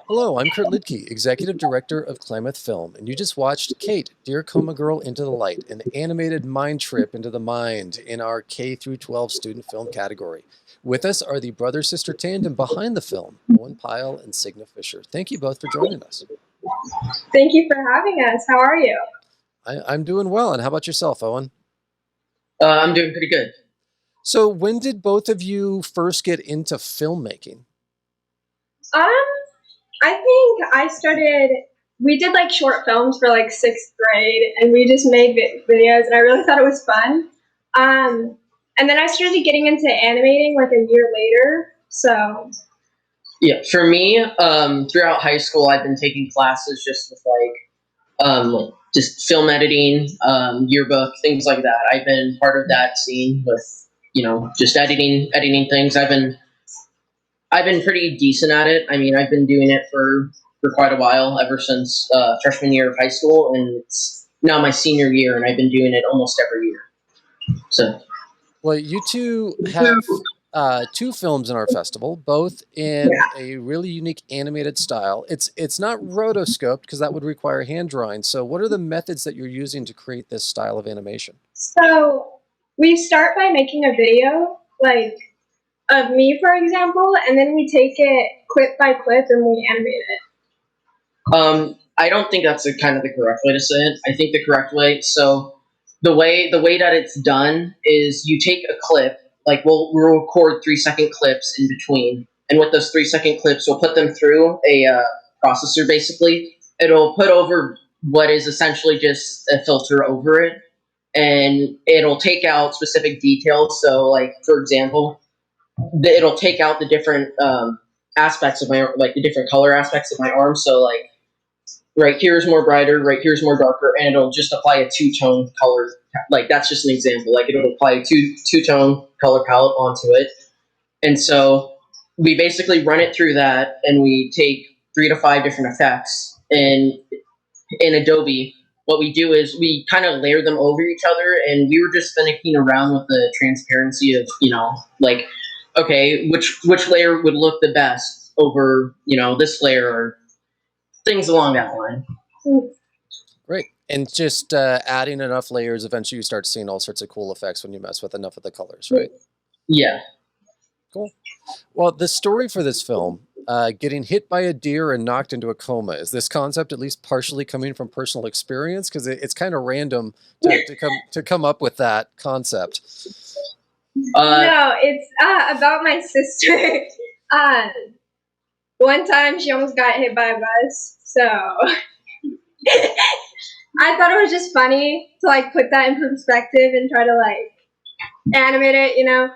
Hello, I'm Kurt Lidke, Executive Director of Klamath Film, and you just watched Kate, Dear Coma Girl Into the Light, an animated mind trip into the mind in our K through 12 student film category. With us are the brother-sister tandem behind the film, Owen Pyle and Signa Fischer. Thank you both for joining us. Thank you for having us. How are you? I'm doing well, and how about yourself, Owen? I'm doing pretty good. So when did both of you first get into filmmaking? Um, I think we did like short films for like sixth grade and we just made videos and I really thought it was fun. And then I started getting into animating like a year later. So, Yeah, for me, throughout high school, I've been taking classes just with just film editing, yearbook, things like that. I've been part of that scene with, just editing things. I've been pretty decent at it. I mean, I've been doing it for quite a while, ever since freshman year of high school, and it's now my senior year, and I've been doing it almost every year. So, Well, you two have two films in our festival, both in a really unique animated style. It's not rotoscoped because that would require hand drawing. So what are the methods that you're using to create this style of animation? so we start by making a video, like of me, for example, and then we take it clip by clip and we animate it. I don't think that's kind of the correct way to say it. I think the correct way. So the way that it's done is you take a clip, like we'll record 3 second clips in between, and with those 3 second clips, we'll put them through a processor. Basically, it'll put over what is essentially just a filter over it, and it'll take out specific details. So, like for example, it'll take out the different aspects of my, like the different color aspects of my arm. So like right here is more brighter, right here is more darker, and it'll just apply a two-tone color. Like that's just an example. Like it'll apply a two-tone color palette onto it, and so we basically run it through that, and we take 3 to 5 different effects. And in Adobe, what we do is we kind of layer them over each other, and we were just finicking around with the transparency of, like, okay, which layer would look the best over, this layer, or things along that line. Great. And just adding enough layers, eventually you start seeing all sorts of cool effects when you mess with enough of the colors, right? Yeah. Cool. Well, the story for this film, getting hit by a deer and knocked into a coma, is this concept at least partially coming from personal experience? Because it's kind of random to come up with that concept. No, it's about my sister. One time she almost got hit by a bus, so I thought it was just funny to like put that in perspective and try to like animate it.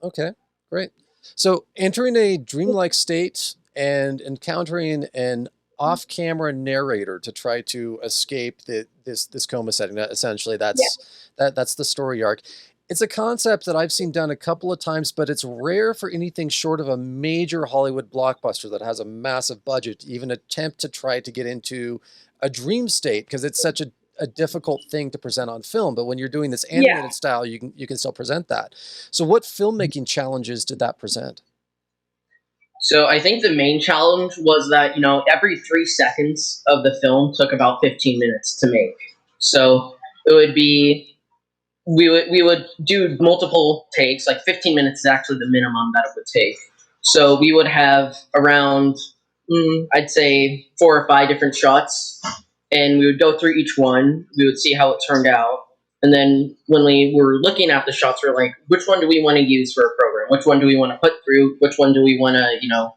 Okay, great. So entering a dreamlike state and encountering an off-camera narrator to try to escape this coma setting. Essentially, that's the story arc. It's a concept that I've seen done a couple of times, but it's rare for anything short of a major Hollywood blockbuster that has a massive budget to even attempt to try to get into a dream state, because it's such a difficult thing to present on film. But when you're doing this animated style, you can still present that. So what filmmaking challenges did that present? So I think the main challenge was that, every 3 seconds of the film took about 15 minutes to make. So it would be, we would do multiple takes. Like 15 minutes is actually the minimum that it would take. So we would have around, I'd say 4 or 5 different shots, and we would go through each one. We would see how it turned out. And then when we were looking at the shots, we are like, which one do we want to use for a program? Which one do we want to put through? Which one do we want to,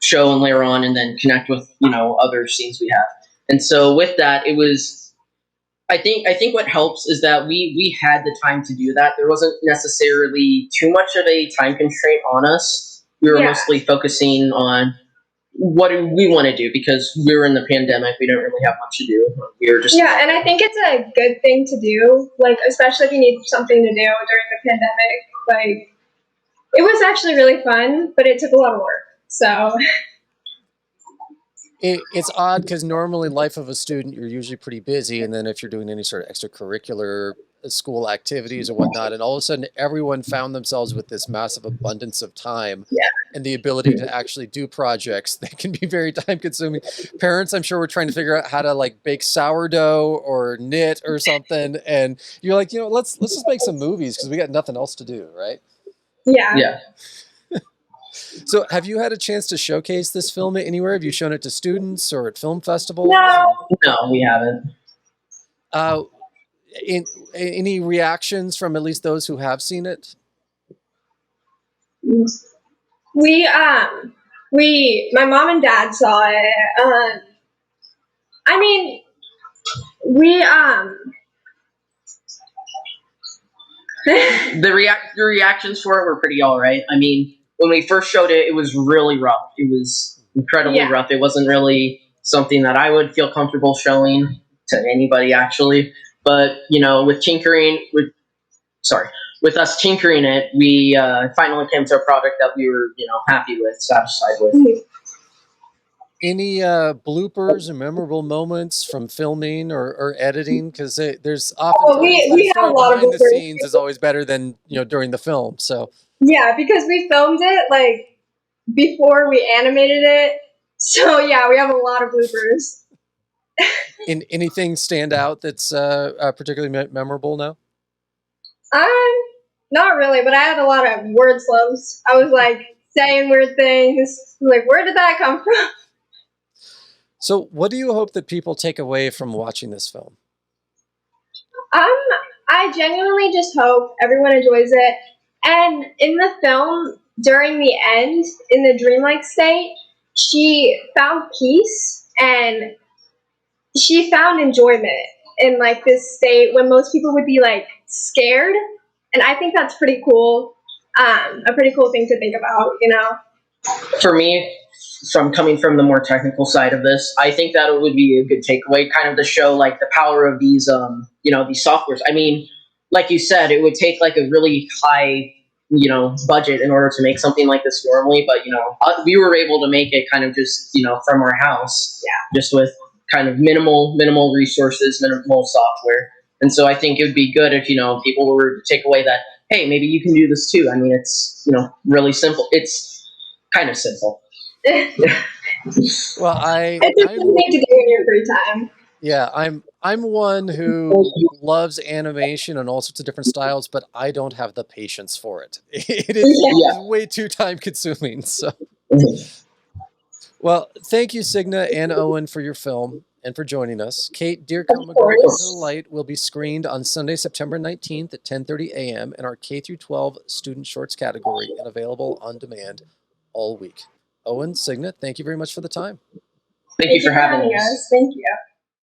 show and layer on and then connect with, other scenes we have? And so with that, it was, I think what helps is that we had the time to do that. There wasn't necessarily too much of a time constraint on us. We were mostly focusing on what do we want to do, because we were in the pandemic. We didn't really have much to do. We were just and I think it's a good thing to do, like especially if you need something to do during the pandemic. Like it was actually really fun, but it took a lot of work. So it's odd because normally life of a student, you're usually pretty busy. And then if you're doing any sort of extracurricular school activities or whatnot, and all of a sudden everyone found themselves with this massive abundance of time and the ability to actually do projects that can be very time consuming. Parents, I'm sure, were trying to figure out how to like bake sourdough or knit or something, and you're like, let's just make some movies because we got nothing else to do, right? Yeah. So have you had a chance to showcase this film anywhere? Have you shown it to students or at film festivals? No, we haven't. Any reactions from at least those who have seen it? My mom and dad saw it. I mean, we the reactions for it were pretty all right. I mean, when we first showed it, it was really rough. It was incredibly rough. It wasn't really something that I would feel comfortable showing to anybody, actually. But with us tinkering it, we finally came to a product that we were happy with, satisfied with. Any bloopers or memorable moments from filming or editing? Because there's often we have a lot of behind bloopers. the scenes is always better than during the film. So yeah, because we filmed it like before we animated it. So yeah, we have a lot of bloopers. Anything stand out that's particularly memorable now? Not really, but I had a lot of word slumps. I was like saying weird things. Like, where did that come from? So what do you hope that people take away from watching this film? I genuinely just hope everyone enjoys it. And in the film, during the end, in the dreamlike state, she found peace and she found enjoyment in like this state when most people would be like scared. And I think that's pretty cool. A pretty cool thing to think about, For me, coming from the more technical side of this, I think that it would be a good takeaway, kind of to show like the power of these, these softwares. I mean, like you said, it would take like a really high, budget in order to make something like this normally. But we were able to make it kind of just, from our house, just with kind of minimal resources, minimal software. And so I think it would be good if people were to take away that, hey, maybe you can do this too. I mean, it's really simple. It's kind of simple. Well, it's a good thing to do in your free time. Yeah, I'm one who loves animation and all sorts of different styles, but I don't have the patience for it. It is way too time consuming. So, well, thank you, Signa and Owen, for your film and for joining us. Kate, Dear Coma Girl Into the Light will be screened on Sunday, September 19th at 10:30 a.m. in our K-12 student shorts category and available on demand all week. Owen, Signa, thank you very much for the time. Thank you for having us. Thank you.